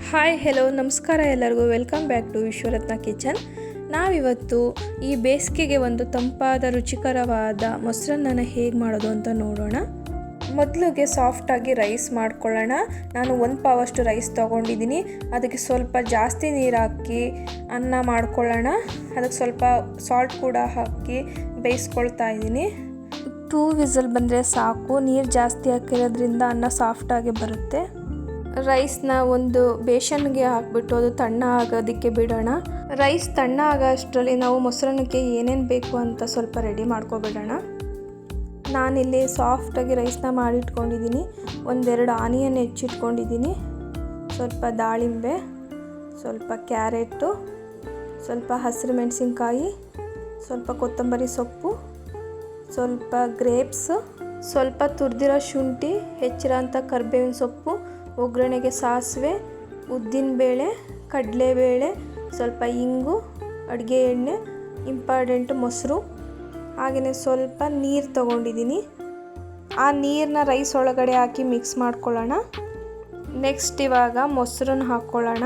Hi hello ನಮಸ್ಕಾರ ಎಲ್ಲರಿಗೂ welcome back to ವಿಶ್ವರತ್ನ kitchen. ನಾವಿವತ್ತು ಈ ಬೇಸಿಗೆಗೆ ಒಂದು ತಂಪಾದ ರುಚಿಕರವಾದ ಮೊಸರನ್ನ ಹೇಗೆ ಮಾಡೋದು ಅಂತ ನೋಡೋಣ. ಮೊದಲಿಗೆ ಸಾಫ್ಟಾಗಿ ರೈಸ್ ಮಾಡ್ಕೊಳ್ಳೋಣ. ನಾನು 1 ಪಾವಷ್ಟು ರೈಸ್ ತೊಗೊಂಡಿದ್ದೀನಿ. ಅದಕ್ಕೆ ಸ್ವಲ್ಪ ಜಾಸ್ತಿ ನೀರು ಹಾಕಿ ಅನ್ನ ಮಾಡ್ಕೊಳ್ಳೋಣ. ಅದಕ್ಕೆ ಸ್ವಲ್ಪ ಸಾಲ್ಟ್ ಕೂಡ ಹಾಕಿ ಬೇಯಿಸ್ಕೊಳ್ತಾ ಇದ್ದೀನಿ. 2 ವಿಸಲ್ ಬಂದರೆ ಸಾಕು. ನೀರು ಜಾಸ್ತಿ ಹಾಕಿರೋದ್ರಿಂದ ಅನ್ನ ಸಾಫ್ಟಾಗಿ ಬರುತ್ತೆ. ರೈಸ್ನ ಒಂದು ಬೇಷನ್ಗೆ ಹಾಕಿಬಿಟ್ಟು ಅದು ತಣ್ಣ ಆಗೋದಕ್ಕೆ ಬಿಡೋಣ. ರೈಸ್ ತಣ್ಣ ಆಗೋ ಅಷ್ಟರಲ್ಲಿ ನಾವು ಮೊಸರನ್ನಕ್ಕೆ ಏನೇನು ಬೇಕು ಅಂತ ಸ್ವಲ್ಪ ರೆಡಿ ಮಾಡ್ಕೊಬಿಡೋಣ. ನಾನಿಲ್ಲಿ ಸಾಫ್ಟಾಗಿ ರೈಸ್ನ ಮಾಡಿಟ್ಕೊಂಡಿದ್ದೀನಿ. 1-2 ಆನಿಯನ್ ಹೆಚ್ಚಿಟ್ಕೊಂಡಿದ್ದೀನಿ, ಸ್ವಲ್ಪ ದಾಳಿಂಬೆ, ಸ್ವಲ್ಪ ಕ್ಯಾರೆಟು, ಸ್ವಲ್ಪ ಹಸಿರು ಮೆಣಸಿನ್ಕಾಯಿ, ಸ್ವಲ್ಪ ಕೊತ್ತಂಬರಿ ಸೊಪ್ಪು, ಸ್ವಲ್ಪ ಗ್ರೇಪ್ಸ್, ಸ್ವಲ್ಪ ತುರಿದಿರೋ ಶುಂಠಿ, ಹೆಚ್ಚಿರೋ ಅಂಥ ಕರಿಬೇವಿನ ಸೊಪ್ಪು, ಒಗ್ಗರಣೆಗೆ ಸಾಸಿವೆ, ಉದ್ದಿನಬೇಳೆ, ಕಡಲೆಬೇಳೆ, ಸ್ವಲ್ಪ ಇಂಗು, ಅಡುಗೆ ಎಣ್ಣೆ, ಇಂಪಾರ್ಟೆಂಟ್ ಮೊಸರು, ಹಾಗೆಯೇ ಸ್ವಲ್ಪ ನೀರು ತೊಗೊಂಡಿದ್ದೀನಿ. ಆ ನೀರನ್ನ ರೈಸ್ ಒಳಗಡೆ ಹಾಕಿ ಮಿಕ್ಸ್ ಮಾಡ್ಕೊಳ್ಳೋಣ. ನೆಕ್ಸ್ಟ್ ಇವಾಗ ಮೊಸರನ್ನ ಹಾಕ್ಕೊಳ್ಳೋಣ.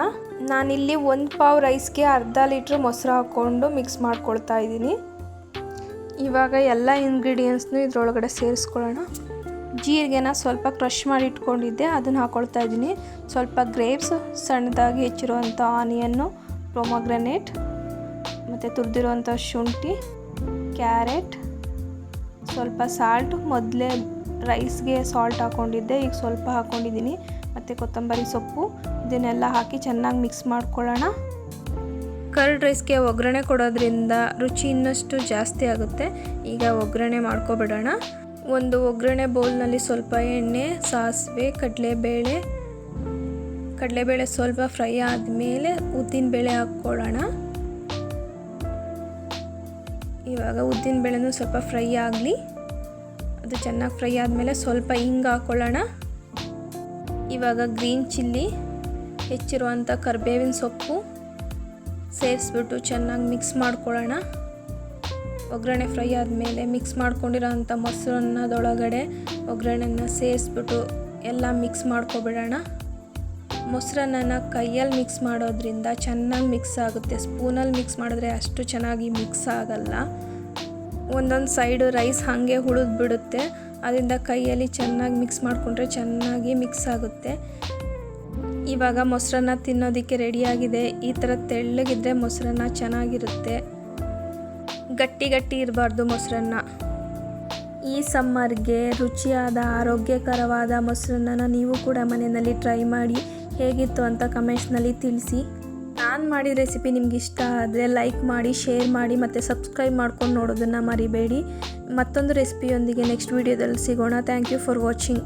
ನಾನಿಲ್ಲಿ 1 ಪಾವ್ ರೈಸ್ಗೆ ಅರ್ಧ ಲೀಟ್ರ್ ಮೊಸರು ಹಾಕ್ಕೊಂಡು ಮಿಕ್ಸ್ ಮಾಡ್ಕೊಳ್ತಾ ಇದ್ದೀನಿ. ಇವಾಗ ಎಲ್ಲ ಇಂಗ್ರೀಡಿಯೆಂಟ್ಸ್ನು ಇದರೊಳಗಡೆ ಸೇರಿಸ್ಕೊಳ್ಳೋಣ. ಜೀರಿಗೆನ ಸ್ವಲ್ಪ ಕ್ರಷ್ ಮಾಡಿ ಇಟ್ಕೊಂಡಿದ್ದೆ, ಅದನ್ನು ಹಾಕ್ಕೊಳ್ತಾ ಇದ್ದೀನಿ. ಸ್ವಲ್ಪ ಗ್ರೇಪ್ಸ್, ಸಣ್ಣದಾಗಿ ಹೆಚ್ಚಿರುವಂಥ ಆನಿಯನ್ನು, ಪೊಮಗ್ರನೇಟ್, ಮತ್ತು ತುರಿದಿರುವಂಥ ಶುಂಠಿ, ಕ್ಯಾರೆಟ್, ಸ್ವಲ್ಪ ಸಾಲ್ಟ್. ಮೊದಲೇ ರೈಸ್ಗೆ ಸಾಲ್ಟ್ ಹಾಕ್ಕೊಂಡಿದ್ದೆ, ಈಗ ಸ್ವಲ್ಪ ಹಾಕ್ಕೊಂಡಿದ್ದೀನಿ, ಮತ್ತು ಕೊತ್ತಂಬರಿ ಸೊಪ್ಪು. ಇದನ್ನೆಲ್ಲ ಹಾಕಿ ಚೆನ್ನಾಗಿ ಮಿಕ್ಸ್ ಮಾಡ್ಕೊಳ್ಳೋಣ. ಕರ್ಡ್ ರೈಸ್ಗೆ ಒಗ್ಗರಣೆ ಕೊಡೋದ್ರಿಂದ ರುಚಿ ಇನ್ನಷ್ಟು ಜಾಸ್ತಿ ಆಗುತ್ತೆ. ಈಗ ಒಗ್ಗರಣೆ ಮಾಡ್ಕೊಬಿಡೋಣ. ಒಂದು ಒಗ್ಗರಣೆ ಬೌಲ್ನಲ್ಲಿ ಸ್ವಲ್ಪ ಎಣ್ಣೆ, ಸಾಸಿವೆ, ಕಡಲೆಬೇಳೆ ಸ್ವಲ್ಪ ಫ್ರೈ ಆದಮೇಲೆ ಉದ್ದಿನಬೇಳೆ ಹಾಕ್ಕೊಳ್ಳೋಣ. ಇವಾಗ ಉದ್ದಿನಬೇಳೆನೂ ಸ್ವಲ್ಪ ಫ್ರೈ ಆಗಲಿ. ಅದು ಚೆನ್ನಾಗಿ ಫ್ರೈ ಆದಮೇಲೆ ಸ್ವಲ್ಪ ಹಿಂಗೆ ಹಾಕ್ಕೊಳ್ಳೋಣ. ಇವಾಗ ಗ್ರೀನ್ ಚಿಲ್ಲಿ, ಹೆಚ್ಚಿರುವಂಥ ಕರಿಬೇವಿನ ಸೊಪ್ಪು ಸೇರಿಸ್ಬಿಟ್ಟು ಚೆನ್ನಾಗಿ ಮಿಕ್ಸ್ ಮಾಡ್ಕೊಳ್ಳೋಣ. ಒಗ್ಗರಣೆ ಫ್ರೈ ಆದಮೇಲೆ ಮಿಕ್ಸ್ ಮಾಡ್ಕೊಂಡಿರೋ ಅಂಥ ಮೊಸರನ್ನದೊಳಗಡೆ ಒಗ್ಗರಣೆನ ಸೇರಿಸ್ಬಿಟ್ಟು ಎಲ್ಲ ಮಿಕ್ಸ್ ಮಾಡ್ಕೊಬಿಡೋಣ. ಮೊಸರನ್ನ ಕೈಯಲ್ಲಿ ಮಿಕ್ಸ್ ಮಾಡೋದ್ರಿಂದ ಚೆನ್ನಾಗಿ ಮಿಕ್ಸ್ ಆಗುತ್ತೆ. ಸ್ಪೂನಲ್ಲಿ ಮಿಕ್ಸ್ ಮಾಡಿದ್ರೆ ಅಷ್ಟು ಚೆನ್ನಾಗಿ ಮಿಕ್ಸ್ ಆಗಲ್ಲ. ಒಂದೊಂದು ಸೈಡು ರೈಸ್ ಹಾಗೆ ಉಳಿದು ಬಿಡುತ್ತೆ. ಅದರಿಂದ ಕೈಯಲ್ಲಿ ಚೆನ್ನಾಗಿ ಮಿಕ್ಸ್ ಮಾಡಿಕೊಂಡ್ರೆ ಚೆನ್ನಾಗಿ ಮಿಕ್ಸ್ ಆಗುತ್ತೆ. ಇವಾಗ ಮೊಸರನ್ನ ತಿನ್ನೋದಕ್ಕೆ ರೆಡಿಯಾಗಿದೆ. ಈ ಥರ ತೆಳ್ಳಗಿದ್ರೆ ಮೊಸರನ್ನ ಚೆನ್ನಾಗಿರುತ್ತೆ. ಗಟ್ಟಿ ಇರಬಾರ್ದು ಮೊಸರನ್ನ. ಈ ಸಮ್ಮರ್ಗೆ ರುಚಿಯಾದ ಆರೋಗ್ಯಕರವಾದ ಮೊಸರನ್ನ ನೀವು ಕೂಡ ಮನೆಯಲ್ಲಿ ಟ್ರೈ ಮಾಡಿ ಹೇಗಿತ್ತು ಅಂತ ಕಮೆಂಟ್ಸ್ನಲ್ಲಿ ತಿಳಿಸಿ. ನಾನು ಮಾಡಿದ ರೆಸಿಪಿ ನಿಮ್ಗೆ ಇಷ್ಟ ಆದರೆ ಲೈಕ್ ಮಾಡಿ, ಶೇರ್ ಮಾಡಿ ಮತ್ತು ಸಬ್ಸ್ಕ್ರೈಬ್ ಮಾಡ್ಕೊಂಡು ನೋಡೋದನ್ನು ಮರಿಬೇಡಿ. ಮತ್ತೊಂದು ರೆಸಿಪಿಯೊಂದಿಗೆ ನೆಕ್ಸ್ಟ್ ವೀಡಿಯೋದಲ್ಲಿ ಸಿಗೋಣ. Thank you for watching.